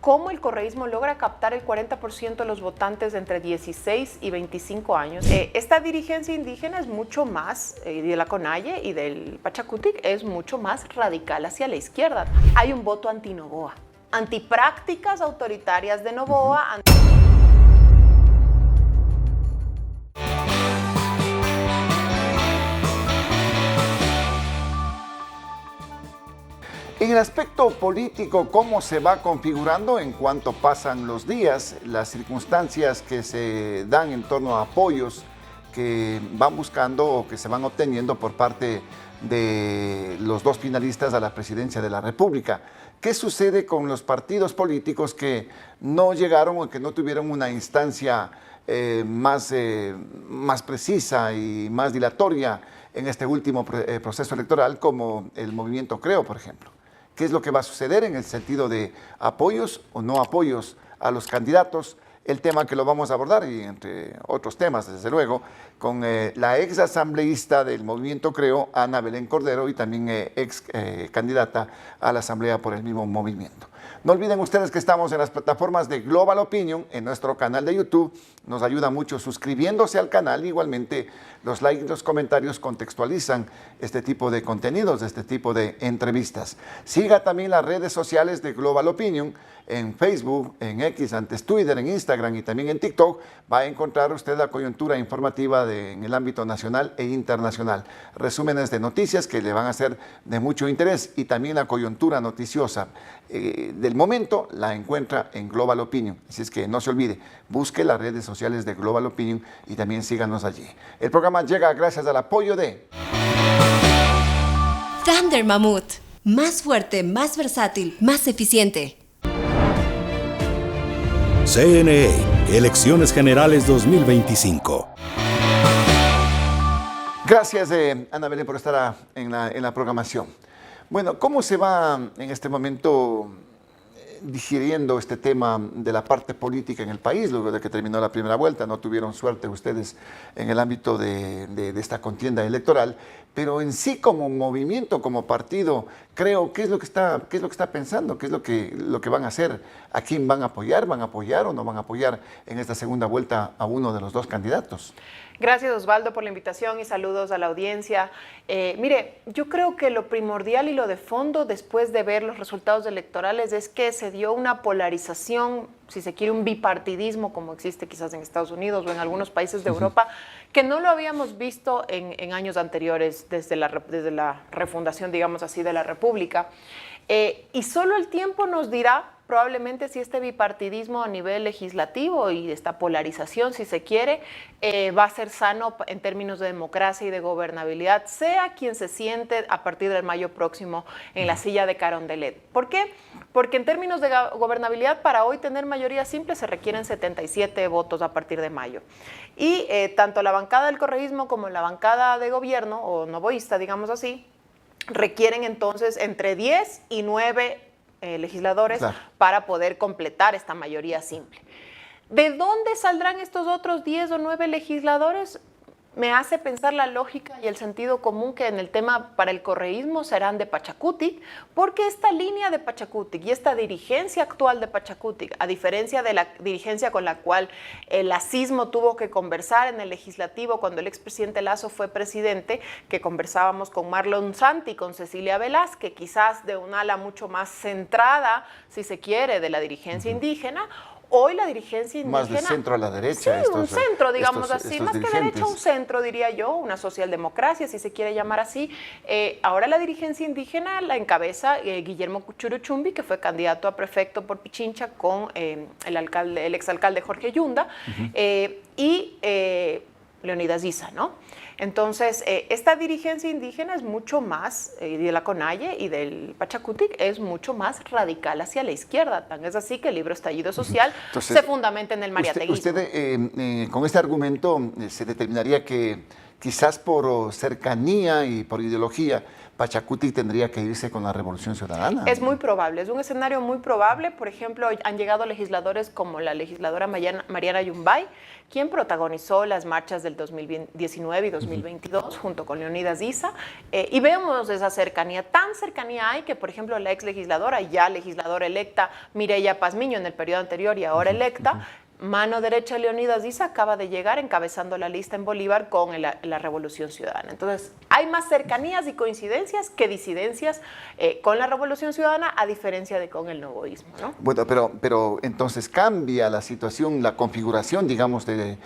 cómo el correísmo logra captar el 40% de los votantes de entre 16 y 25 años. Esta dirigencia indígena es mucho más, de la CONAIE y del Pachakutik, es mucho más radical hacia la izquierda. Hay un voto anti-Noboa, antiprácticas autoritarias de Noboa. En el aspecto político, ¿cómo se va configurando en cuanto pasan los días, las circunstancias que se dan en torno a apoyos que van buscando o que se van obteniendo por parte de los dos finalistas a la presidencia de la República? ¿Qué sucede con los partidos políticos que no llegaron o que no tuvieron una instancia más precisa y más dilatoria en este último proceso electoral, como el Movimiento Creo, por ejemplo? ¿Qué es lo que va a suceder en el sentido de apoyos o no apoyos a los candidatos? El tema que lo vamos a abordar, y entre otros temas, desde luego, con la ex asambleísta del Movimiento Creo, Ana Belén Cordero, y también ex candidata a la asamblea por el mismo movimiento. No olviden ustedes que estamos en las plataformas de Global Opinion, en nuestro canal de YouTube. Nos ayuda mucho suscribiéndose al canal. Igualmente, los likes y los comentarios contextualizan este tipo de contenidos, este tipo de entrevistas. Siga también las redes sociales de Global Opinion, en Facebook, en X, antes Twitter, en Instagram y también en TikTok. Va a encontrar usted la coyuntura informativa en el ámbito nacional e internacional. Resúmenes de noticias que le van a ser de mucho interés, y también la coyuntura noticiosa del momento la encuentra en Global Opinion. Así es que no se olvide, busque las redes sociales de Global Opinion y también síganos allí. El programa llega gracias al apoyo de Thunder Mammoth. Más fuerte, más versátil, más eficiente. CNE, Elecciones Generales 2025. Gracias, Ana Belén, por estar en la programación. Bueno, ¿cómo se va en este momento digiriendo este tema de la parte política en el país? Luego de que terminó la primera vuelta, no tuvieron suerte ustedes en el ámbito de esta contienda electoral, pero en sí, como movimiento, como partido, creo, ¿qué es lo que está pensando? ¿Qué es lo que van a hacer? ¿A quién van a apoyar? ¿Van a apoyar o no van a apoyar en esta segunda vuelta a uno de los dos candidatos? Gracias, Osvaldo, por la invitación y saludos a la audiencia. Mire, yo creo que lo primordial y lo de fondo después de ver los resultados electorales es que se dio una polarización, si se quiere, un bipartidismo como existe quizás en Estados Unidos o en algunos países de Europa, que no lo habíamos visto en años anteriores desde la refundación, digamos así, de la República. Y solo el tiempo nos dirá probablemente si este bipartidismo a nivel legislativo y esta polarización, si se quiere, va a ser sano en términos de democracia y de gobernabilidad, sea quien se siente a partir del mayo próximo en la silla de Carondelet. ¿Por qué? Porque en términos de gobernabilidad, para hoy tener mayoría simple se requieren 77 votos a partir de mayo. Y tanto la bancada del correísmo como la bancada de gobierno, o novoísta, digamos así, requieren entonces entre 10 y 9 legisladores, claro, para poder completar esta mayoría simple. ¿De dónde saldrán estos otros 10 o 9 legisladores? Me hace pensar la lógica y el sentido común que en el tema para el correísmo serán de Pachakutik, porque esta línea de Pachakutik y esta dirigencia actual de Pachakutik, a diferencia de la dirigencia con la cual el lacismo tuvo que conversar en el legislativo cuando el expresidente Lasso fue presidente, que conversábamos con Marlon Santi, con Cecilia Velázquez, quizás de un ala mucho más centrada, si se quiere, de la dirigencia indígena. Hoy la dirigencia indígena... Más de centro a la derecha. Sí, un centro, digamos así. Más que derecha, un centro, diría yo, una socialdemocracia, si se quiere llamar así. Ahora la dirigencia indígena la encabeza Guillermo Cuchuruchumbi, que fue candidato a prefecto por Pichincha con el exalcalde Jorge Yunda, y Leonidas Issa, ¿no? Entonces, esta dirigencia indígena es mucho más, de la CONAIE y del Pachakutik, es mucho más radical hacia la izquierda. Tan es así que el libro Estallido Social se fundamenta en el mariateguismo. Usted con este argumento se determinaría que quizás por cercanía y por ideología Pachacuti tendría que irse con la Revolución Ciudadana. Es muy probable, es un escenario muy probable. Por ejemplo, han llegado legisladores como la legisladora Mariana Yumbay, quien protagonizó las marchas del 2019 y 2022 junto con Leonidas Issa, y vemos esa cercanía. Tan cercanía hay que, por ejemplo, la ex legisladora, ya legisladora electa, Mireya Pazmiño en el periodo anterior y ahora electa, mano derecha de Leonidas Issa, acaba de llegar encabezando la lista en Bolívar con la Revolución Ciudadana. Entonces, hay más cercanías y coincidencias que disidencias con la Revolución Ciudadana, a diferencia de con el novoísmo, ¿no? Bueno, pero entonces cambia la situación, la configuración, digamos, de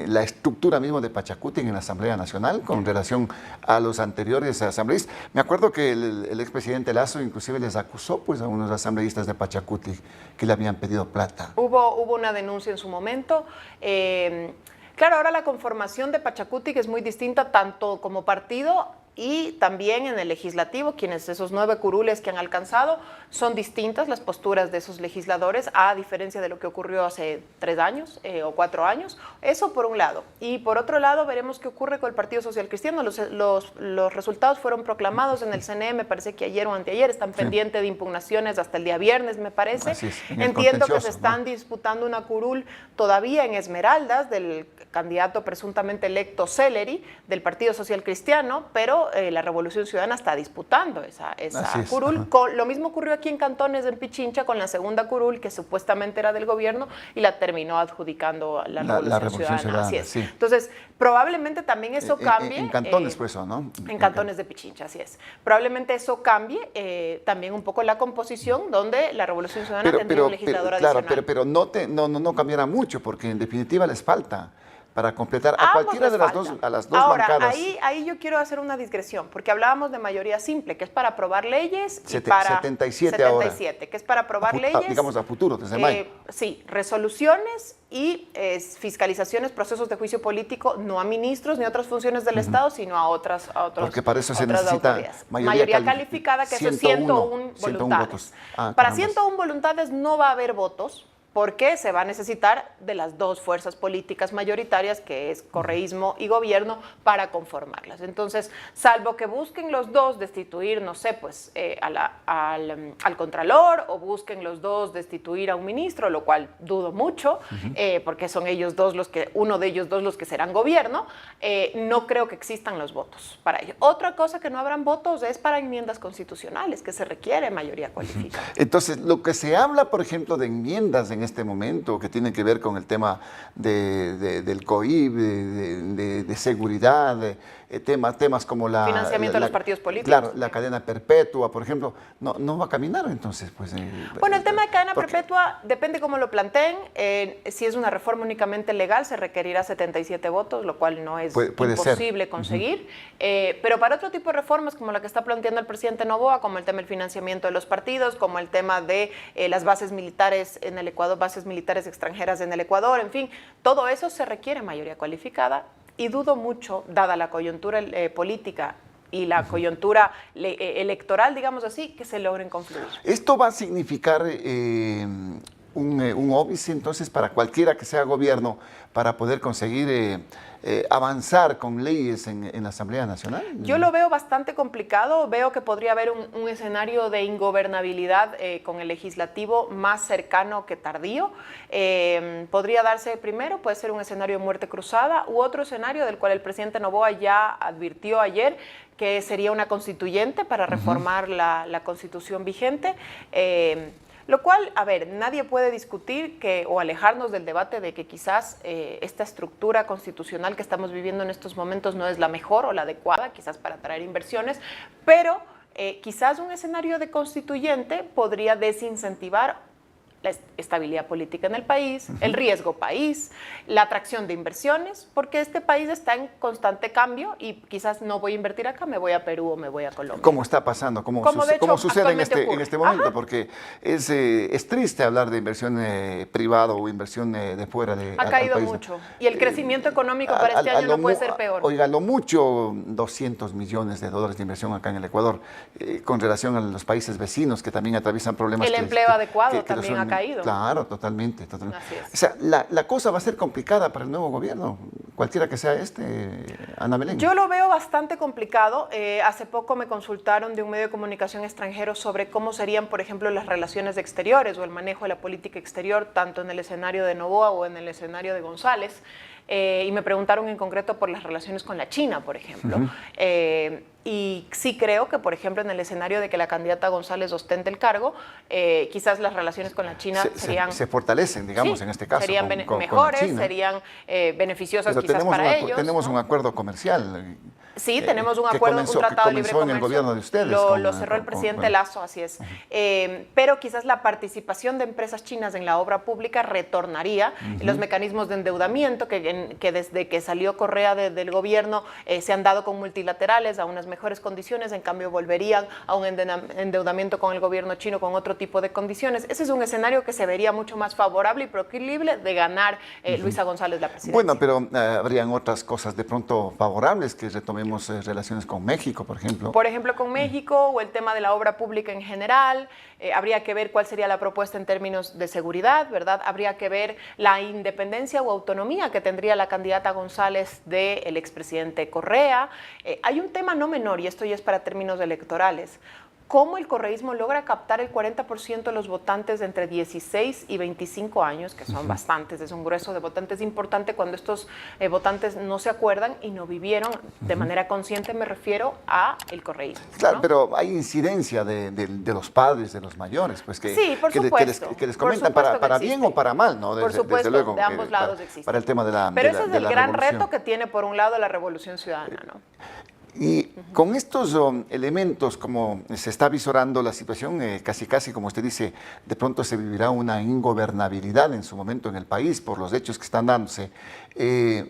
la estructura mismo de Pachacuti en la Asamblea Nacional con relación a los anteriores asambleístas. Me acuerdo que el expresidente Lazo inclusive les acusó pues a unos asambleístas de Pachacuti que le habían pedido plata. Hubo una denuncia en su momento. Claro, ahora la conformación de Pachacuti es muy distinta tanto como partido y también en el legislativo, esos 9 curules que han alcanzado, son distintas las posturas de esos legisladores, a diferencia de lo que ocurrió hace 3 años o 4 años. Eso por un lado. Y por otro lado, veremos qué ocurre con el Partido Social Cristiano. Los resultados fueron proclamados en el CNE, me parece que ayer o anteayer, están pendientes de impugnaciones hasta el día viernes, me parece. Entiendo que se están disputando una curul todavía en Esmeraldas del candidato presuntamente electo Celeri del Partido Social Cristiano, pero la Revolución Ciudadana está disputando esa curul. Lo mismo ocurrió aquí en Cantones, en Pichincha, con la segunda curul, que supuestamente era del gobierno, y la terminó adjudicando la Revolución Ciudadana. Así es. Sí. Entonces, probablemente también eso cambie. En Cantones, pues eso, ¿no? En Cantones de Pichincha, así es. Probablemente eso cambie también un poco la composición, donde la Revolución Ciudadana tendría un legislador adicional. Claro, pero no cambiará mucho, porque en definitiva les falta para completar a cualquiera de las dos bancadas. Ahí yo quiero hacer una digresión, porque hablábamos de mayoría simple, que es para aprobar leyes, y 77 ahora. que es para aprobar leyes. Digamos a futuro, desde mayo. Sí, resoluciones y fiscalizaciones, procesos de juicio político, no a ministros ni a otras funciones del Estado, sino a otros. Porque para eso se necesita mayoría calificada, que es 101 voluntades. Para 101 voluntades no va a haber votos, porque se va a necesitar de las dos fuerzas políticas mayoritarias, que es correísmo y gobierno, para conformarlas. Entonces, salvo que busquen los dos destituir, no sé, pues al contralor, o busquen los dos destituir a un ministro, lo cual dudo mucho, porque son uno de ellos dos los que serán gobierno, no creo que existan los votos para ello. Otra cosa que no habrán votos es para enmiendas constitucionales, que se requiere mayoría cualificada. Entonces, lo que se habla, por ejemplo, de enmiendas en este momento, que tienen que ver con el tema del COIP, de seguridad, temas como financiamiento de los partidos políticos. Claro, la cadena perpetua, por ejemplo, no va a caminar entonces. Pues, bueno, el tema de cadena perpetua depende cómo lo planteen. Si es una reforma únicamente legal, se requerirá 77 votos, lo cual no es imposible conseguir. Pero para otro tipo de reformas, como la que está planteando el presidente Noboa, como el tema del financiamiento de los partidos, como el tema de las bases militares en el Ecuador, bases militares extranjeras en el Ecuador, en fin, todo eso se requiere mayoría cualificada, y dudo mucho, dada la coyuntura política y la coyuntura electoral, digamos así, que se logren confluir. ¿Esto va a significar un óbice entonces para cualquiera que sea gobierno para poder conseguir avanzar con leyes en la Asamblea Nacional? Yo lo veo bastante complicado. Veo que podría haber un escenario de ingobernabilidad con el legislativo más cercano que tardío. Podría darse primero, puede ser un escenario de muerte cruzada, u otro escenario del cual el presidente Noboa ya advirtió ayer, que sería una constituyente para reformar la constitución vigente. Lo cual, a ver, nadie puede discutir o alejarnos del debate de que quizás esta estructura constitucional que estamos viviendo en estos momentos no es la mejor o la adecuada, quizás para atraer inversiones, pero quizás un escenario de constituyente podría desincentivar la estabilidad política en el país, el riesgo país, la atracción de inversiones, porque este país está en constante cambio y quizás no voy a invertir acá, me voy a Perú o me voy a Colombia. ¿Cómo está pasando? ¿Cómo sucede en este momento? Ajá. Porque es triste hablar de inversión privada o inversión de fuera de Ha caído mucho. Y el crecimiento económico para este año no puede ser peor. Oiga, lo mucho, 200 millones de dólares de inversión acá en el Ecuador, con relación a los países vecinos que también atraviesan problemas. El empleo adecuado también ha caído. Claro, totalmente. Así es. O sea, la cosa va a ser complicada para el nuevo gobierno. cualquiera que sea Ana Belén? Yo lo veo bastante complicado. Hace poco me consultaron de un medio de comunicación extranjero sobre cómo serían, por ejemplo, las relaciones exteriores o el manejo de la política exterior, tanto en el escenario de Noboa o en el escenario de González. Y me preguntaron en concreto por las relaciones con la China, por ejemplo. Y sí creo que, por ejemplo, en el escenario de que la candidata González ostente el cargo, quizás las relaciones con la China serían... Se fortalecen, digamos, sí, en este caso. serían con mejores, la China. serían beneficiosas Pero quizás para ellos. Tenemos ¿no? un acuerdo comercial. Sí, tenemos un acuerdo, un tratado de libre comenzó en comercio. el gobierno de ustedes. Lo cerró el presidente Lasso, así es. Pero quizás la participación de empresas chinas en la obra pública retornaría. Los mecanismos de endeudamiento que desde que salió Correa del gobierno se han dado con multilaterales a unas mejores condiciones, en cambio volverían a un endeudamiento con el gobierno chino con otro tipo de condiciones. Ese es un escenario que se vería mucho más favorable y proclive de ganar Luisa González la presidencia. Bueno, pero habrían otras cosas de pronto favorables, que retomemos relaciones con México, por ejemplo. Por ejemplo, con México o el tema de la obra pública en general. Habría que ver cuál sería la propuesta en términos de seguridad, ¿verdad? Habría que ver la independencia o autonomía que tendría la candidata González del expresidente Correa. Hay un tema no menor, y esto ya es para términos electorales. ¿Cómo el correísmo logra captar el 40% de los votantes de entre 16 y 25 años, que son bastantes, es un grueso de votantes importante cuando estos votantes no se acuerdan y no vivieron de manera consciente, me refiero a el correísmo? Claro, ¿no? pero hay incidencia de los padres, de los mayores, pues sí, por supuesto, que les comentan para bien o para mal, ¿no? Por supuesto, desde luego, de ambos lados existe. Para el tema de la Pero ese es el gran revolución. reto que tiene, por un lado, la revolución ciudadana, ¿no? Y con estos elementos, como se está visorando la situación, casi como usted dice, de pronto se vivirá una ingobernabilidad en su momento en el país por los hechos que están dándose.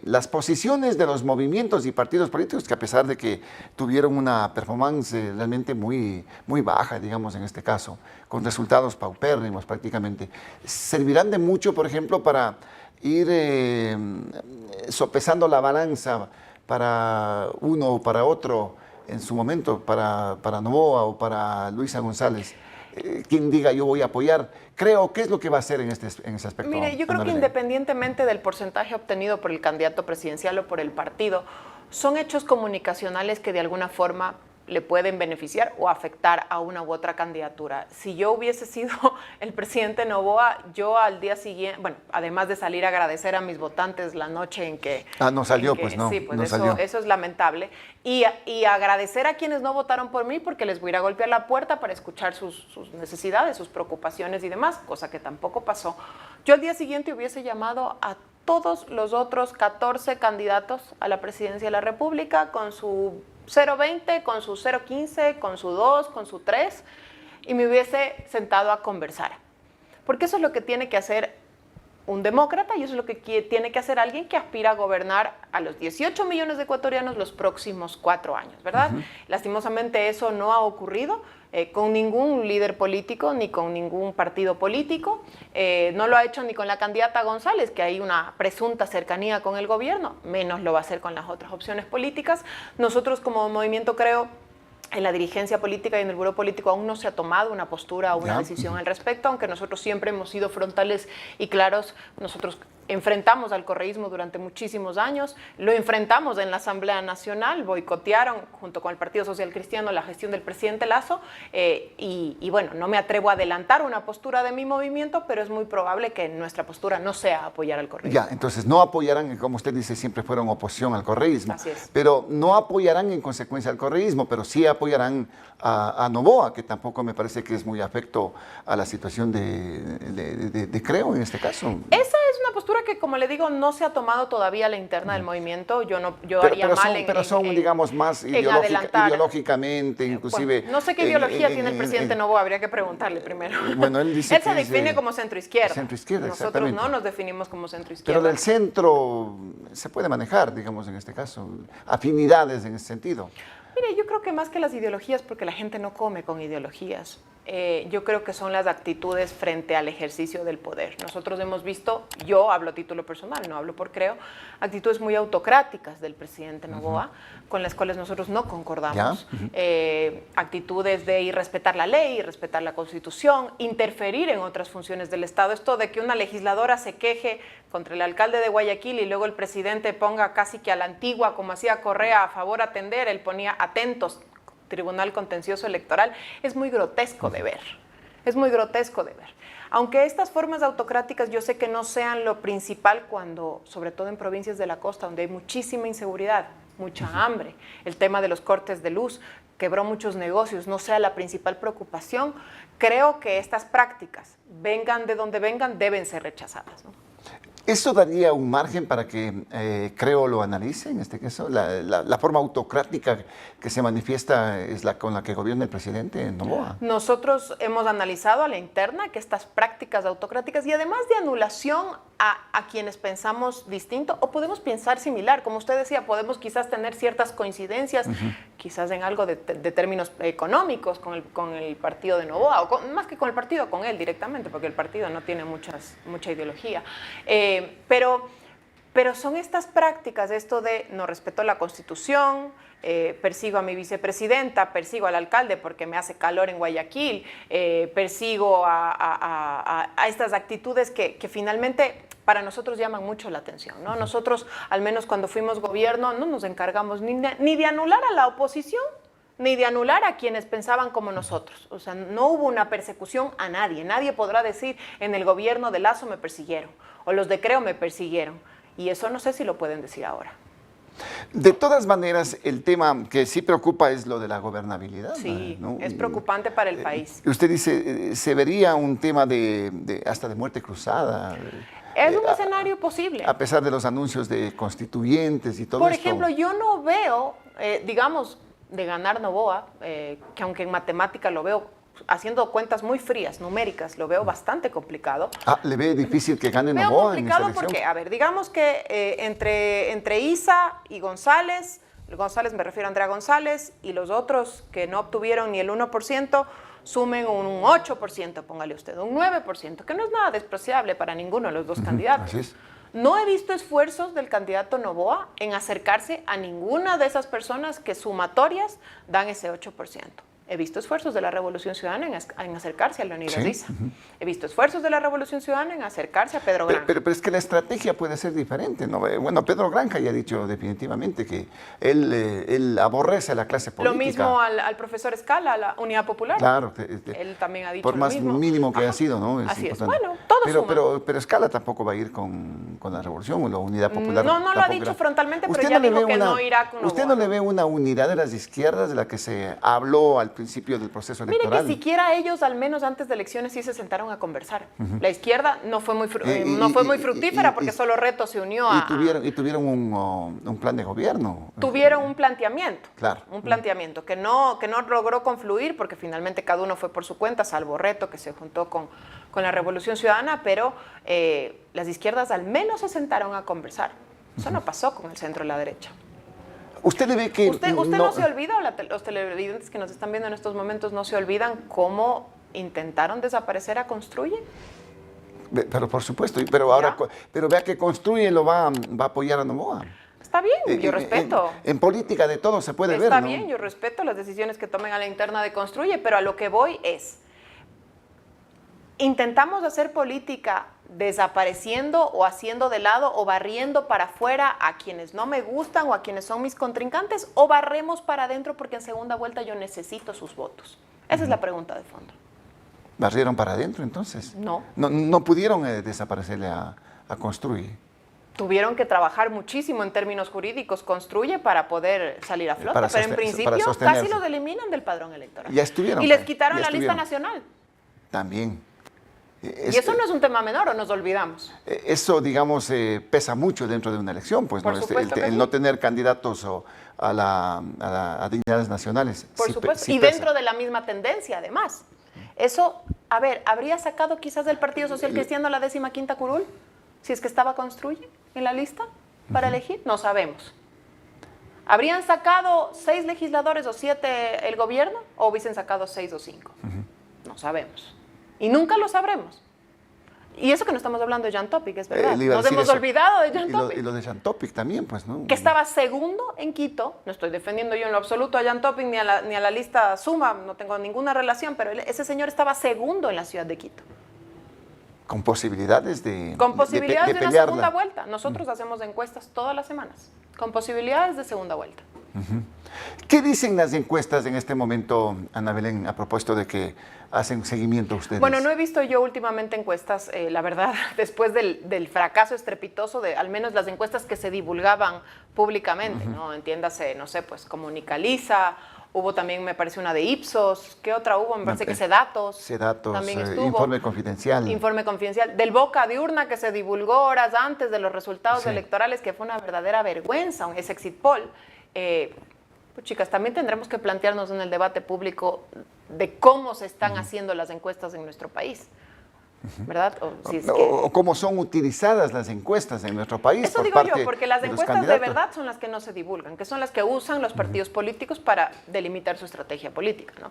Las posiciones de los movimientos y partidos políticos, que a pesar de que tuvieron una performance realmente muy baja, digamos en este caso, con resultados paupérrimos prácticamente, servirán de mucho, por ejemplo, para ir sopesando la balanza para uno o para otro en su momento, para Noboa o para Luisa González. Quien diga yo voy a apoyar, creo, ¿qué es lo que va a hacer en ese aspecto? Mire, yo creo que independientemente del porcentaje obtenido por el candidato presidencial o por el partido, son hechos comunicacionales que de alguna forma le pueden beneficiar o afectar a una u otra candidatura. Si yo hubiese sido el presidente Noboa, yo al día siguiente, bueno, además de salir a agradecer a mis votantes la noche en que... no salió, pues no. Sí, pues no eso es lamentable. Y agradecer a quienes no votaron por mí porque les voy a ir a golpear la puerta para escuchar sus necesidades, sus preocupaciones y demás, cosa que tampoco pasó. Yo al día siguiente hubiese llamado a todos los otros 14 candidatos a la presidencia de la República con su 0.20, con su 0.15, con su 2, con su 3, y me hubiese sentado a conversar. Porque eso es lo que tiene que hacer un demócrata y eso es lo que tiene que hacer alguien que aspira a gobernar a los 18 millones de ecuatorianos los próximos 4 años, ¿verdad? Lastimosamente eso no ha ocurrido con ningún líder político ni con ningún partido político. No lo ha hecho ni con la candidata González, que hay una presunta cercanía con el gobierno, menos lo va a hacer con las otras opciones políticas. Nosotros como movimiento, creo, en la dirigencia política y en el buró político aún no se ha tomado una postura o una decisión al respecto, aunque nosotros siempre hemos sido frontales y claros. Nosotros enfrentamos al correísmo durante muchísimos años, lo enfrentamos en la Asamblea Nacional, boicotearon junto con el Partido Social Cristiano la gestión del presidente Lasso y bueno, no me atrevo a adelantar una postura de mi movimiento, pero es muy probable que nuestra postura no sea apoyar al correísmo. Ya, entonces no apoyarán, como usted dice, siempre fueron oposición al correísmo. Así es. Pero no apoyarán en consecuencia al correísmo, pero sí apoyarán a Noboa, que tampoco me parece que es muy afecto a la situación de Creo en este caso. Esa es una postura que, como le digo, no se ha tomado todavía a la interna del movimiento. Yo haría mal en... Pero son, digamos, más ideológicamente, inclusive... Bueno, no sé qué ideología tiene el presidente Noboa, habría que preguntarle primero. Bueno, él dice él se define como centroizquierda. Centroizquierda, nosotros exactamente. no nos definimos como centroizquierda. Pero del centro se puede manejar, digamos, en este caso, afinidades en ese sentido. Mire, yo creo que más que las ideologías, porque la gente no come con ideologías. yo creo que son las actitudes frente al ejercicio del poder. Nosotros hemos visto, yo hablo a título personal, no hablo por Creo, actitudes muy autocráticas del presidente Noboa, con las cuales nosotros no concordamos. Actitudes de irrespetar la ley, irrespetar la Constitución, interferir en otras funciones del Estado. Esto de que una legisladora se queje contra el alcalde de Guayaquil y luego el presidente ponga casi que a la antigua, como hacía Correa, a favor atender, él ponía atentos, Tribunal Contencioso Electoral, es muy grotesco de ver, es muy grotesco de ver. Aunque estas formas autocráticas yo sé que no sean lo principal cuando, sobre todo en provincias de la costa, donde hay muchísima inseguridad, mucha hambre, el tema de los cortes de luz, quebró muchos negocios, no sea la principal preocupación, creo que estas prácticas, vengan de donde vengan, deben ser rechazadas, ¿no? ¿Eso daría un margen para que Creo lo analice en este caso? ¿La forma autocrática que se manifiesta es la con la que gobierna el presidente Noboa? Nosotros hemos analizado a la interna que estas prácticas autocráticas y además de anulación a quienes pensamos distinto o podemos pensar similar, como usted decía, podemos quizás tener ciertas coincidencias, quizás en algo de términos económicos con el partido de Noboa, o más que con el partido, con él directamente, porque el partido no tiene mucha ideología. Pero son estas prácticas, esto de no respeto la Constitución, persigo a mi vicepresidenta, persigo al alcalde porque me hace calor en Guayaquil, persigo a estas actitudes que finalmente para nosotros llaman mucho la atención, ¿no? Nosotros, al menos cuando fuimos gobierno, no nos encargamos ni de anular a la oposición, ni de anular a quienes pensaban como nosotros. O sea, no hubo una persecución a nadie. Nadie podrá decir, en el gobierno de Lasso me persiguieron, o los de Creo me persiguieron. Y eso no sé si lo pueden decir ahora. De todas maneras, el tema que sí preocupa es lo de la gobernabilidad. Sí, ¿no? es preocupante para el país. Usted dice, se vería un tema hasta de muerte cruzada. Es un escenario posible. A pesar de los anuncios de constituyentes y todo Por esto. ejemplo, yo no veo, digamos, de ganar Noboa, que aunque en matemática lo veo haciendo cuentas muy frías, numéricas, lo veo bastante complicado. ¿Le ve difícil que gane Veo Noboa en esta complicado elección? porque, a ver, digamos que entre Isa y González me refiero a Andrea González, y los otros que no obtuvieron ni el 1%, sumen un 8%, póngale usted, un 9%, que no es nada despreciable para ninguno de los dos candidatos. Así es. No he visto esfuerzos del candidato Noboa en acercarse a ninguna de esas personas que sumatorias dan ese 8%. He visto esfuerzos de la Revolución Ciudadana en acercarse a Leonidas Issa. He visto esfuerzos de la Revolución Ciudadana en acercarse a Pedro Granja. Pero es que la estrategia puede ser diferente, ¿no? Bueno, Pedro Granja ya ha dicho definitivamente que él aborrece a la clase política. Lo mismo al profesor Escala, a la Unidad Popular. Claro. Él también ha dicho por lo más mismo. mínimo que haya sido, ¿no? Así es. Importante. Bueno, todo suma. Pero Escala tampoco va a ir con la Revolución o la Unidad Popular. No lo ha dicho frontalmente, pero ya dijo que no irá con Noboa. ¿Usted no le ve una unidad de las izquierdas de la que se habló al principio del proceso electoral? Mire que siquiera ellos, al menos antes de elecciones, sí se sentaron a conversar. La izquierda no fue muy fructífera porque solo Reto se unió a... Y tuvieron un plan de gobierno. Tuvieron un planteamiento. Claro. Un planteamiento que no logró confluir porque finalmente cada uno fue por su cuenta, salvo Reto, que se juntó con la Revolución Ciudadana, pero las izquierdas al menos se sentaron a conversar. Eso no pasó con el centro de la derecha. ¿Usted le ve que ¿Usted no se olvida, o los televidentes que nos están viendo en estos momentos no se olvidan cómo intentaron desaparecer a Construye? Pero por supuesto, pero vea que Construye lo va a apoyar a Noboa. Está bien, yo respeto. En política de todo se puede ver, Está ¿no? bien, yo respeto las decisiones que tomen a la interna de Construye, pero a lo que voy es, intentamos hacer política desapareciendo o haciendo de lado o barriendo para afuera a quienes no me gustan o a quienes son mis contrincantes, o barremos para adentro porque en segunda vuelta yo necesito sus votos. Esa es la pregunta de fondo. ¿Barrieron para adentro entonces? No. No pudieron desaparecerle a Construye. Tuvieron que trabajar muchísimo en términos jurídicos, Construye, para poder salir a flote, pero en principio casi los eliminan del padrón electoral. Ya estuvieron. Y les quitaron la lista nacional. También. Y eso no es un tema menor, ¿o nos olvidamos? Eso, digamos, pesa mucho dentro de una elección, pues, ¿no? El no tener candidatos a dignidades nacionales. Por supuesto, sí y pesa. dentro de la misma tendencia, además. Eso, a ver, ¿habría sacado quizás del Partido Social Cristiano la 15ª curul? Si es que estaba Construye en la lista para elegir, no sabemos. ¿Habrían sacado 6 legisladores o 7 el gobierno, o hubiesen sacado 6 o 5? No sabemos. Y nunca lo sabremos. Y eso que no estamos hablando de Jan Topic, es verdad. Nos hemos olvidado de Jan Topic. Y lo de Jan Topic también, pues, ¿no? Que estaba segundo en Quito. No estoy defendiendo yo en lo absoluto a Jan Topic ni a la lista Suma, no tengo ninguna relación, pero ese señor estaba segundo en la ciudad de Quito. Con posibilidades de Con posibilidades de una pelearla. segunda vuelta. Nosotros hacemos encuestas todas las semanas. Con posibilidades de segunda vuelta. ¿Qué dicen las encuestas en este momento, Ana Belén, a propósito de que hacen seguimiento ustedes? Bueno, no he visto yo últimamente encuestas, la verdad, después del fracaso estrepitoso de al menos las encuestas que se divulgaban públicamente, ¿no? Entiéndase, no sé, pues Comunicaliza, hubo también, me parece, una de Ipsos, ¿qué otra hubo? Me parece que Sedatos. También estuvo. Informe Confidencial. Informe Confidencial. Del Boca de Urna que se divulgó horas antes de los resultados electorales, que fue una verdadera vergüenza, ese exit poll. Pues chicas, también tendremos que plantearnos en el debate público de cómo se están haciendo las encuestas en nuestro país, ¿verdad? O cómo son utilizadas las encuestas en nuestro país. Eso digo yo, porque las encuestas de verdad son las que no se divulgan, que son las que usan los partidos políticos para delimitar su estrategia política, ¿no?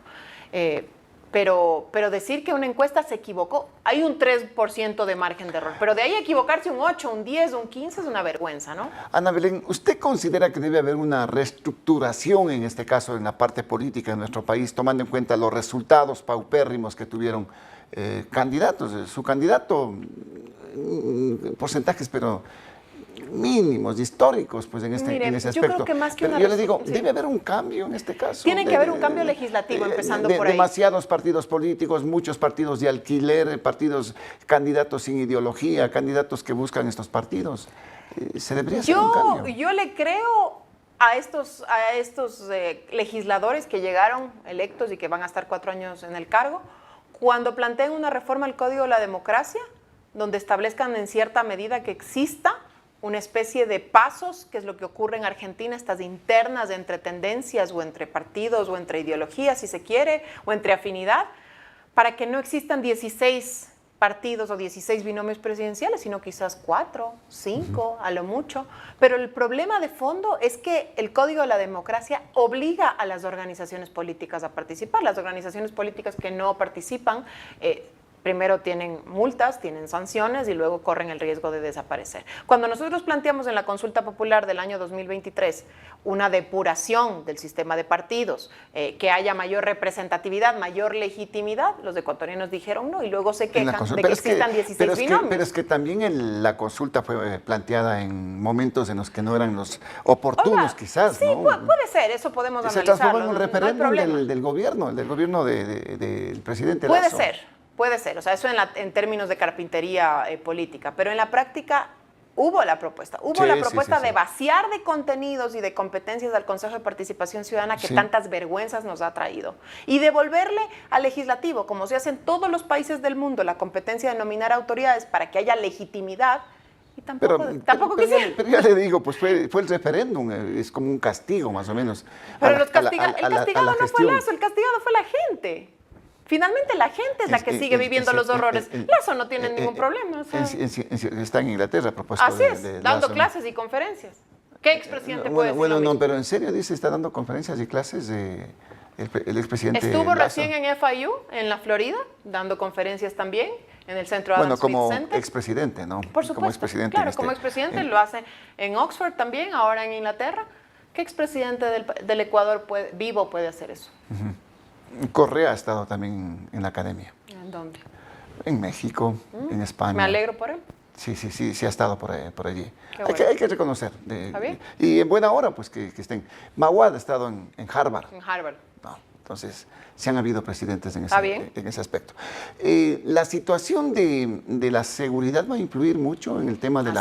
Pero decir que una encuesta se equivocó, hay un 3% de margen de error, pero de ahí equivocarse un 8, un 10, un 15 es una vergüenza, ¿no? Ana Belén, ¿usted considera que debe haber una reestructuración, en este caso, en la parte política de nuestro país, tomando en cuenta los resultados paupérrimos que tuvieron candidatos? Su candidato, porcentajes, pero mínimos, históricos, pues en ese aspecto. Yo creo que más que yo le digo, debe haber un cambio en este caso. Tiene que haber un cambio legislativo, empezando por ahí. Demasiados partidos políticos, muchos partidos de alquiler, candidatos sin ideología, candidatos que buscan estos partidos. Se debería hacer un cambio. Yo le creo a estos legisladores que llegaron electos y que van a estar 4 años en el cargo, cuando planteen una reforma al Código de la Democracia, donde establezcan en cierta medida que exista una especie de pasos, que es lo que ocurre en Argentina, estas internas entre tendencias o entre partidos o entre ideologías, si se quiere, o entre afinidad, para que no existan 16 partidos o 16 binomios presidenciales, sino quizás 4, 5, a lo mucho. Pero el problema de fondo es que el Código de la Democracia obliga a las organizaciones políticas a participar. Las organizaciones políticas que no participan primero tienen multas, tienen sanciones y luego corren el riesgo de desaparecer. Cuando nosotros planteamos en la consulta popular del año 2023 una depuración del sistema de partidos, que haya mayor representatividad, mayor legitimidad, los ecuatorianos dijeron no y luego se quejan de que existan 16 binomios. Pero es que también la consulta fue planteada en momentos en los que no eran los oportunos, quizás, sí, ¿no? puede ser, eso podemos analizarlo. Se transformó en un referéndum del gobierno, del presidente Lazo. Puede ser, o sea, eso en términos de carpintería política, pero en la práctica hubo la propuesta. De vaciar de contenidos y de competencias al Consejo de Participación Ciudadana que tantas vergüenzas nos ha traído y devolverle al legislativo, como se hace en todos los países del mundo, la competencia de nominar autoridades para que haya legitimidad. Y tampoco quisieron. Pero ya le digo, pues fue el referéndum, es como un castigo más o menos. Pero el castigado no fue Lazo, el castigado fue la gente. Finalmente la gente es la que sigue viviendo los horrores. Lazo no tiene ningún problema. O sea. Está en Inglaterra a propósito Así es, de dando Lazo, clases y conferencias. ¿Qué expresidente puede decir lo mismo? Pero en serio dice, está dando conferencias y clases el expresidente Estuvo Lazo. recién en FIU, en la Florida, dando conferencias también, en el Centro Adam Smith como Center. expresidente, ¿no? Por supuesto, como expresidente. claro, como expresidente lo hace en Oxford también, ahora en Inglaterra. ¿Qué expresidente del Ecuador vivo puede hacer eso? Correa ha estado también en la academia. ¿En dónde? En México, en España. Me alegro por él. Sí ha estado por allí. Bueno. Hay que reconocer. ¿Está bien? Y en buena hora, pues, que estén. Mahuad ha estado en Harvard. En Harvard. No, entonces, sí han habido presidentes en ese aspecto. La situación de la seguridad va a influir mucho en el tema de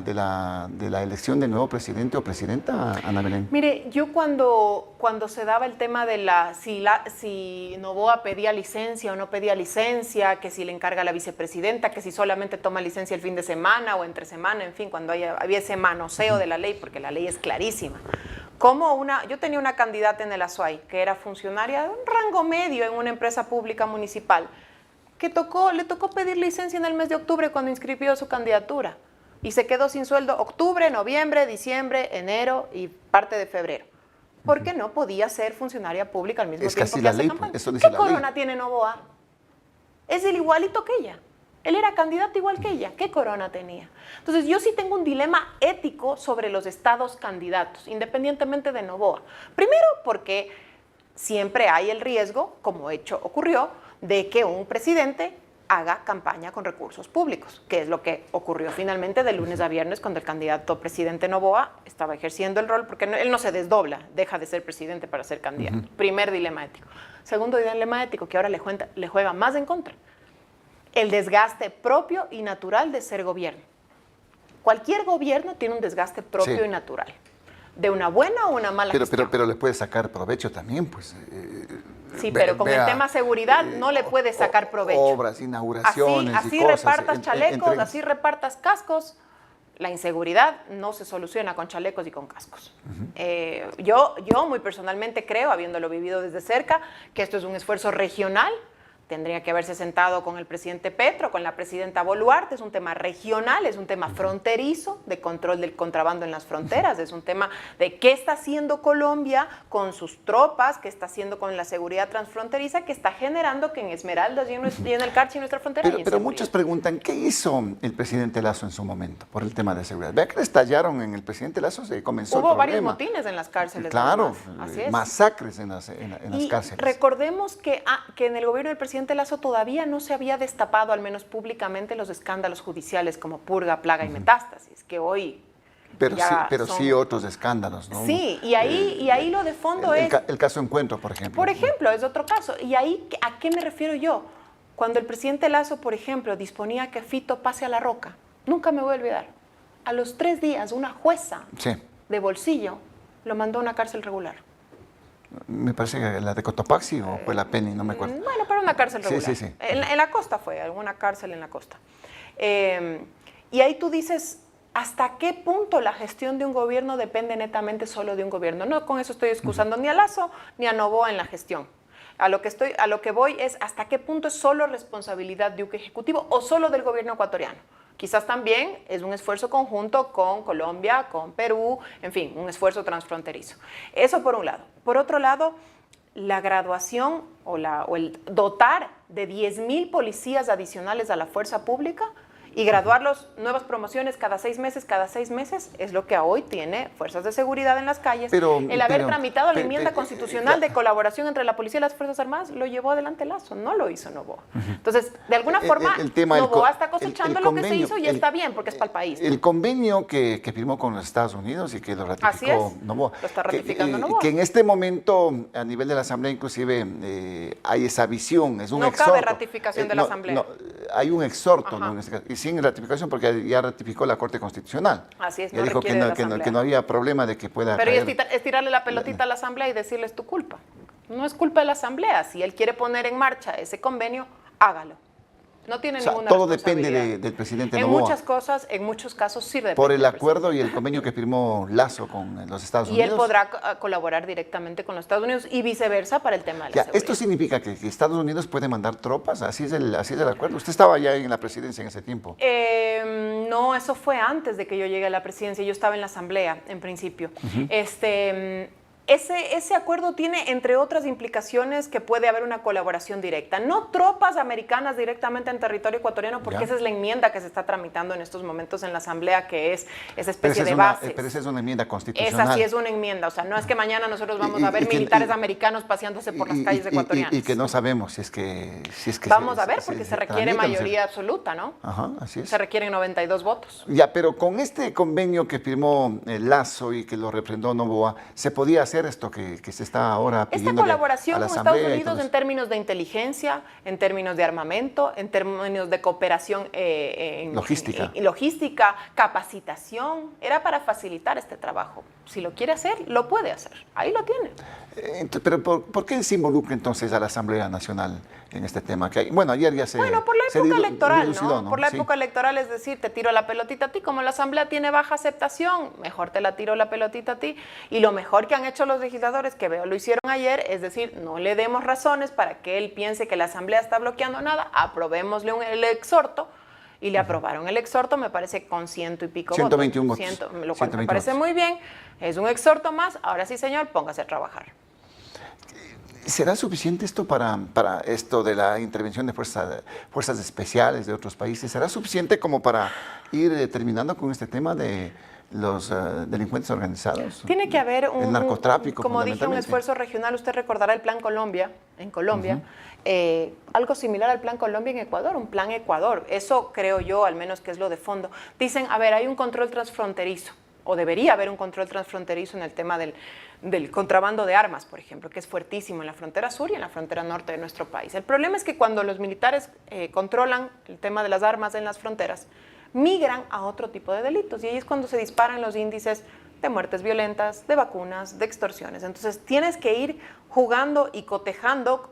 la elección del nuevo presidente o presidenta, Ana Belén. Mire, yo cuando se daba el tema de si Noboa pedía licencia o no pedía licencia, que si le encarga a la vicepresidenta, que si solamente toma licencia el fin de semana o entre semana, en fin, cuando había ese manoseo de la ley, porque la ley es clarísima. Yo tenía una candidata en el Azuay que era funcionaria de un rango medio en una empresa pública municipal que le tocó pedir licencia en el mes de octubre cuando inscribió su candidatura y se quedó sin sueldo octubre, noviembre, diciembre, enero y parte de febrero. porque no podía ser funcionaria pública al mismo Es tiempo casi que la hace ley, campaña. eso dice ¿Qué la ley. corona tiene Noboa? Es el igualito que ella. Él era candidato igual que ella. ¿Qué corona tenía? Entonces, yo sí tengo un dilema ético sobre los estados candidatos, independientemente de Noboa. Primero, porque siempre hay el riesgo, como hecho ocurrió, de que un presidente haga campaña con recursos públicos, que es lo que ocurrió finalmente de lunes a viernes cuando el candidato presidente Noboa estaba ejerciendo el rol, porque él no se desdobla, deja de ser presidente para ser candidato. Primer dilema ético. Segundo dilema ético, que ahora le juega más en contra. El desgaste propio y natural de ser gobierno. Cualquier gobierno tiene un desgaste propio y natural, de una buena o una mala gestión. Pero le puede sacar provecho también, pues. Sí, pero con el tema seguridad no le puede sacar provecho. Obras, inauguraciones así y cosas. repartas chalecos, así repartas cascos. La inseguridad no se soluciona con chalecos y con cascos. Yo muy personalmente creo, habiéndolo vivido desde cerca, que esto es un esfuerzo regional. Tendría que haberse sentado con el presidente Petro, con la presidenta Boluarte. Es un tema regional, es un tema fronterizo, de control del contrabando en las fronteras. Es un tema de qué está haciendo Colombia con sus tropas, qué está haciendo con la seguridad transfronteriza, que está generando que en Esmeraldas y en el Carchi, en nuestra frontera. Pero muchos preguntan, ¿qué hizo el presidente Lasso en su momento por el tema de seguridad? Vea que le estallaron en el presidente Lasso, se comenzó Hubo el varios problema. motines en las cárceles. Claro, Así es. masacres en las cárceles. Recordemos que en el gobierno del presidente Lasso todavía no se había destapado, al menos públicamente, los escándalos judiciales como Purga, Plaga y Metástasis, que hoy Pero sí otros escándalos, ¿no? Sí, y ahí lo de fondo es... El caso Encuentro, por ejemplo. Por ejemplo, es otro caso. Y ahí, ¿a qué me refiero yo? Cuando el presidente Lasso, por ejemplo, disponía que Fito pase a La Roca, nunca me voy a olvidar, a los 3 días una jueza de Bolsillo lo mandó a una cárcel regular. Me parece que la de Cotopaxi o fue la Penny, no me acuerdo. Bueno, pero una cárcel regular. Sí. En la costa fue, alguna cárcel en la costa. Y ahí tú dices, ¿hasta qué punto la gestión de un gobierno depende netamente solo de un gobierno? No con eso estoy excusando ni a Lasso ni a Noboa en la gestión. A lo que voy es hasta qué punto es solo responsabilidad de un ejecutivo o solo del gobierno ecuatoriano. Quizás también es un esfuerzo conjunto con Colombia, con Perú, en fin, un esfuerzo transfronterizo. Eso por un lado. Por otro lado, la graduación o el dotar de 10,000 policías adicionales a la fuerza pública y graduarlos, nuevas promociones cada 6 meses, es lo que hoy tiene fuerzas de seguridad en las calles. El haber tramitado la enmienda constitucional de colaboración entre la policía y las Fuerzas Armadas lo llevó adelante Lasso, no lo hizo Noboa. Entonces, de alguna forma, Noboa está cosechando lo que se hizo y está bien, porque es para el país. El convenio que firmó con los Estados Unidos y que lo ratificó Noboa. Lo está ratificando Noboa. Que en este momento, a nivel de la Asamblea, inclusive, hay esa visión, es un exhorto. No cabe ratificación de la Asamblea. No, hay un exhorto, ¿no? En este caso, y sin ratificación porque ya ratificó la Corte Constitucional. Así es, ya dijo que no había problema de que pueda Pero caer. es tirarle la pelotita a la Asamblea y decirle es tu culpa. No es culpa de la Asamblea. Si él quiere poner en marcha ese convenio, hágalo. No tiene ninguna todo depende responsabilidad. del presidente En Noboa. muchas cosas, en muchos casos sí depende. Por el acuerdo y el convenio que firmó Lasso con los Estados Unidos. Y él podrá colaborar directamente con los Estados Unidos y viceversa para el tema de la seguridad. ¿Esto significa que Estados Unidos puede mandar tropas? ¿Así es el acuerdo? ¿Usted estaba ya en la presidencia en ese tiempo? No, eso fue antes de que yo llegue a la presidencia. Yo estaba en la Asamblea, en principio. Ese acuerdo tiene, entre otras implicaciones, que puede haber una colaboración directa. No tropas americanas directamente en territorio ecuatoriano, porque esa es la enmienda que se está tramitando en estos momentos en la Asamblea, que es esa especie de bases. Pero esa es una enmienda constitucional. Esa sí es una enmienda. O sea, no es que mañana nosotros vamos a ver militares americanos paseándose por las calles ecuatorianas. Y que no sabemos si es que vamos a ver, porque se requiere mayoría absoluta, ¿no? Ajá, así es. Se requieren 92 votos. Ya, pero con este convenio que firmó Lasso y que lo refrendó Noboa, ¿se podía hacer esto que se está ahora pidiendo esta colaboración a la con Asamblea Estados Unidos en términos de inteligencia, en términos de armamento, en términos de cooperación logística, capacitación, era para facilitar este trabajo. Si lo quiere hacer, lo puede hacer. Ahí lo tiene. Pero ¿por qué se involucra entonces a la Asamblea Nacional en este tema? Bueno, ayer ya se... Bueno, por la época electoral, dilucidó, ¿no? Por la época electoral, es decir, te tiro la pelotita a ti. Como la Asamblea tiene baja aceptación, mejor te la tiro la pelotita a ti. Y lo mejor que han hecho los legisladores, que veo lo hicieron ayer, es decir, no le demos razones para que él piense que la Asamblea está bloqueando nada, aprobémosle el exhorto y le aprobaron el exhorto, me parece, con 100 y pico 121 votos. votos. Lo cual me 121 parece votos. muy bien. Es un exhorto más. Ahora sí, señor, póngase a trabajar. ¿Será suficiente esto para esto de la intervención de fuerzas especiales de otros países? ¿Será suficiente como para ir terminando con este tema de los delincuentes organizados? Tiene que haber el narcotráfico, como dije, un fundamentalmente. esfuerzo regional. Usted recordará el Plan Colombia, en Colombia, algo similar al Plan Colombia en Ecuador, un Plan Ecuador. Eso creo yo, al menos que es lo de fondo. Dicen, a ver, hay un control transfronterizo, o debería haber un control transfronterizo en el tema del contrabando de armas, por ejemplo, que es fuertísimo en la frontera sur y en la frontera norte de nuestro país. El problema es que cuando los militares controlan el tema de las armas en las fronteras, migran a otro tipo de delitos y ahí es cuando se disparan los índices de muertes violentas, de vacunas, de extorsiones. Entonces tienes que ir jugando y cotejando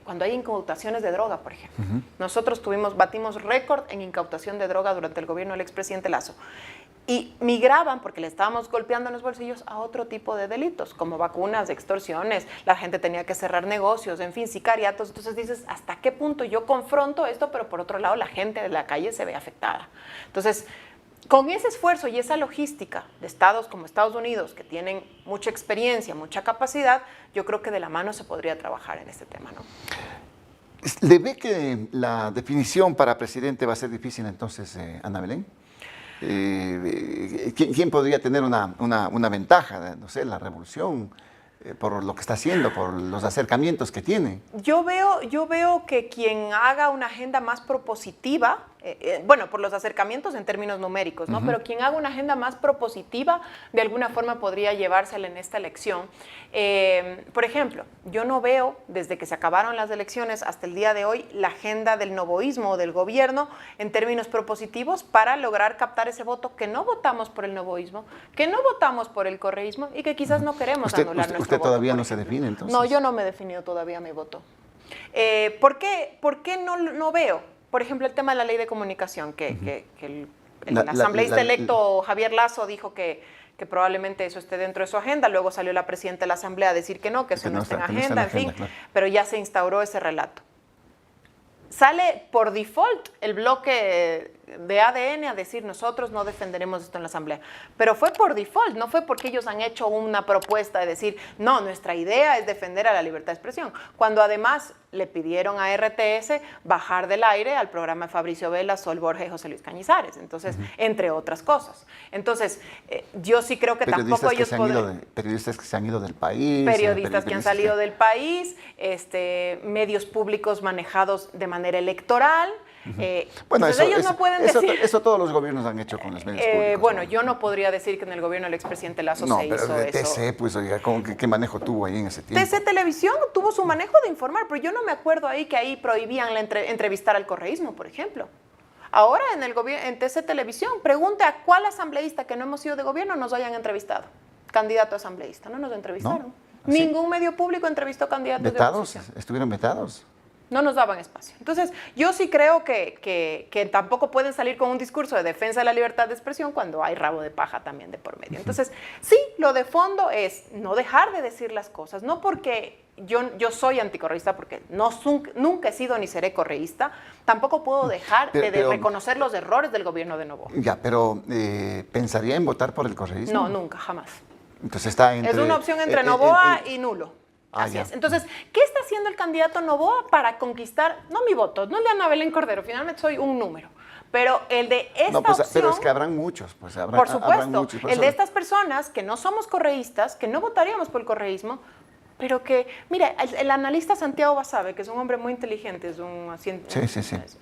cuando hay incautaciones de droga, por ejemplo. Nosotros batimos récord en incautación de droga durante el gobierno del expresidente Lazo. Y migraban, porque le estábamos golpeando en los bolsillos, a otro tipo de delitos, como vacunas, extorsiones, la gente tenía que cerrar negocios, en fin, sicariatos. Entonces dices, ¿hasta qué punto yo confronto esto? Pero por otro lado, la gente de la calle se ve afectada. Entonces, con ese esfuerzo y esa logística de estados como Estados Unidos, que tienen mucha experiencia, mucha capacidad, yo creo que de la mano se podría trabajar en este tema, ¿no? ¿Le ve que la definición para presidente va a ser difícil entonces, Ana Belén? ¿Quién podría tener una ventaja? No sé, la revolución, por lo que está haciendo, por los acercamientos que tiene. Yo veo que quien haga una agenda más propositiva, bueno, por los acercamientos en términos numéricos, ¿no? Pero quien haga una agenda más propositiva, de alguna forma podría llevársela en esta elección. Por ejemplo, yo no veo, desde que se acabaron las elecciones hasta el día de hoy, la agenda del novoísmo o del gobierno en términos propositivos para lograr captar ese voto que no votamos por el novoísmo, que no votamos por el correísmo y que quizás no queremos anular nuestro voto. ¿Usted todavía por no se ejemplo. define entonces? No, yo no me he definido todavía mi voto. ¿Por qué no veo? Por ejemplo, el tema de la ley de comunicación, que el asambleísta electo Javier Lazo dijo que probablemente eso esté dentro de su agenda, luego salió la presidenta de la Asamblea a decir que no, que eso no está en agenda, en fin, claro. Pero ya se instauró ese relato. Sale por default el bloque de ADN a decir nosotros no defenderemos esto en la Asamblea, pero fue por default, no fue porque ellos han hecho una propuesta de decir no, nuestra idea es defender a la libertad de expresión, cuando además le pidieron a RTS bajar del aire al programa de Fabricio Vela, Sol Borges y José Luis Cañizares, entonces, entre otras cosas. Entonces, yo sí creo que tampoco ellos podrían... Periodistas que se han ido del país. Periodistas que han salido del país, medios públicos manejados de manera electoral. Bueno, ellos no pueden decir... Eso todos los gobiernos han hecho con los medios públicos. Bueno, yo no podría decir que en el gobierno del expresidente Lazo se hizo pero eso. TC, pues, oiga, ¿qué manejo tuvo ahí en ese tiempo? TC Televisión tuvo su manejo de informar, pero yo no me acuerdo ahí que ahí prohibían entrevistar al correísmo, por ejemplo. Ahora en TC Televisión, pregunte a cuál asambleísta que no hemos sido de gobierno nos hayan entrevistado. Candidato a asambleísta, no nos entrevistaron. ¿No? Ningún medio público entrevistó candidatos de oposición. ¿Estuvieron vetados? No nos daban espacio. Entonces, yo sí creo que tampoco pueden salir con un discurso de defensa de la libertad de expresión cuando hay rabo de paja también de por medio. Entonces, sí, lo de fondo es no dejar de decir las cosas, no porque yo soy anticorreísta, porque nunca he sido ni seré correísta, tampoco puedo dejar de reconocer los errores del gobierno de Novoa. Ya, pero ¿pensaría en votar por el correísmo? No, nunca, jamás. Entonces está entre... Es una opción entre Novoa y nulo. Así ya. es. Entonces, ¿qué está haciendo el candidato Novoa para conquistar, no mi voto, no el de Ana Belén Cordero, finalmente soy un número, pero el de esta opción... Pero es que habrán muchos, pues por supuesto, el de estas personas que no somos correístas, que no votaríamos por el correísmo, pero que, mira, el analista Santiago Basabe, que es un hombre muy inteligente, es un estudió ciencias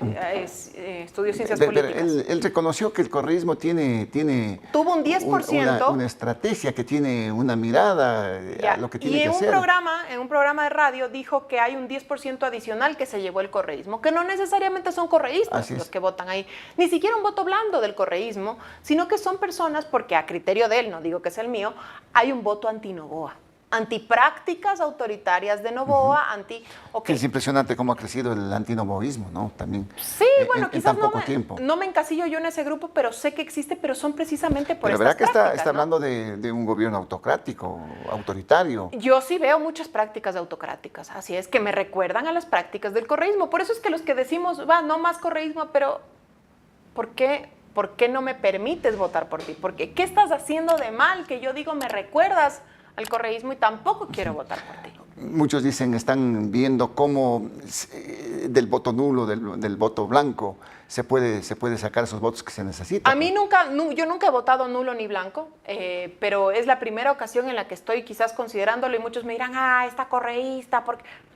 políticas. Pero él reconoció que el correísmo tuvo un 10%. Una estrategia, que tiene una mirada a lo que tiene que hacer. Y en un programa de radio dijo que hay un 10% adicional que se llevó el correísmo, que no necesariamente son correístas los que votan ahí, ni siquiera un voto blando del correísmo, sino que son personas, porque a criterio de él, no digo que es el mío, hay un voto anti-Novoa. Antiprácticas autoritarias de Novoa, Es impresionante cómo ha crecido el antinovoísmo, ¿no? También. Sí, bueno, quizás no me encasillo yo en ese grupo, pero sé que existe, pero son precisamente por estas prácticas. ¿Verdad que está hablando de un gobierno autocrático, autoritario? Yo sí veo muchas prácticas autocráticas, así es, que me recuerdan a las prácticas del correísmo. Por eso es que los que decimos, no más correísmo, pero ¿por qué no me permites votar por ti? Porque ¿qué estás haciendo de mal? Que yo digo, me recuerdas al correísmo y tampoco quiero votar por ti. Muchos dicen, están viendo cómo del voto nulo, del voto blanco, se puede sacar esos votos que se necesitan. A mí yo nunca he votado nulo ni blanco, pero es la primera ocasión en la que estoy quizás considerándolo y muchos me dirán, está correísta.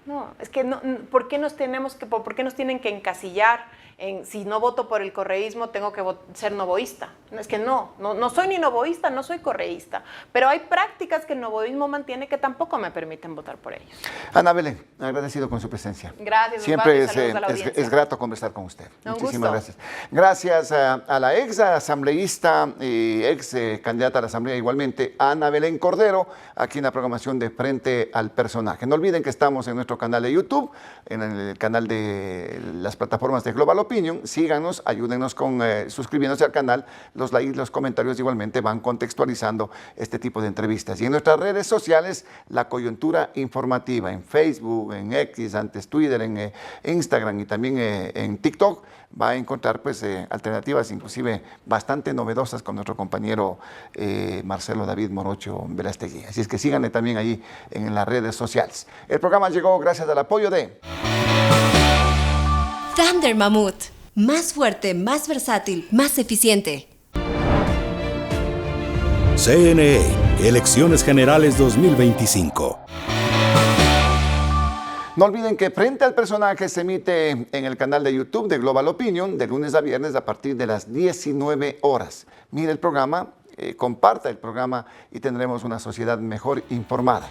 No, es que no, ¿por qué nos tienen que encasillar? Si no voto por el correísmo, tengo que ser novoísta. Es que no soy ni novoísta, no soy correísta. Pero hay prácticas que el novoísmo mantiene que tampoco me permiten votar por ellos. Ana Belén, agradecido con su presencia. Gracias, siempre saludos a la audiencia. es grato conversar con usted. Muchísimas gracias. Gracias a la ex asambleísta y ex candidata a la asamblea igualmente, Ana Belén Cordero, aquí en la programación de Frente al Personaje. No olviden que estamos en nuestro canal de YouTube, en el canal de las plataformas de Global Opinion. Síganos, ayúdenos con suscribiéndose al canal. Los likes, los comentarios igualmente van contextualizando este tipo de entrevistas. Y en nuestras redes sociales, La Coyuntura Informativa, en Facebook, en X, antes Twitter, en Instagram y también en TikTok, va a encontrar pues alternativas inclusive bastante novedosas con nuestro compañero Marcelo David Morocho Velastegui. Así es que síganle también ahí en las redes sociales. El programa llegó gracias al apoyo de Thunder Mammoth. Más fuerte, más versátil, más eficiente. CNE, Elecciones Generales 2025. No olviden que Frente al Personaje se emite en el canal de YouTube de Global Opinion de lunes a viernes a partir de las 19 horas. Mire el programa, comparta el programa y tendremos una sociedad mejor informada.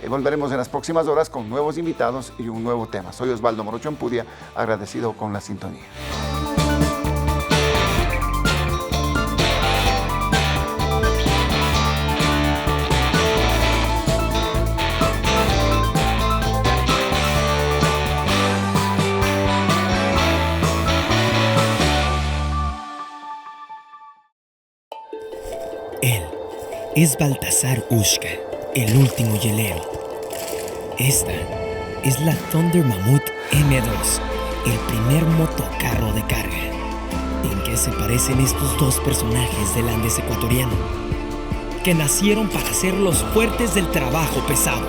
Volveremos en las próximas horas con nuevos invitados y un nuevo tema. Soy Osvaldo Morocho Ampudia, agradecido con la sintonía. Él es Baltasar Ushka, el último hielero. Esta es la Thunder Mammoth M2, el primer motocarro de carga. ¿En qué se parecen estos dos personajes del Andes ecuatoriano? Que nacieron para ser los fuertes del trabajo pesado.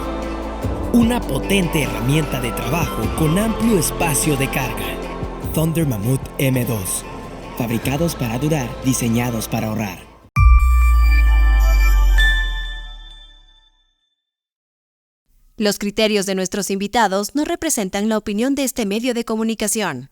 Una potente herramienta de trabajo con amplio espacio de carga. Thunder Mammoth M2. Fabricados para durar, diseñados para ahorrar. Los criterios de nuestros invitados no representan la opinión de este medio de comunicación.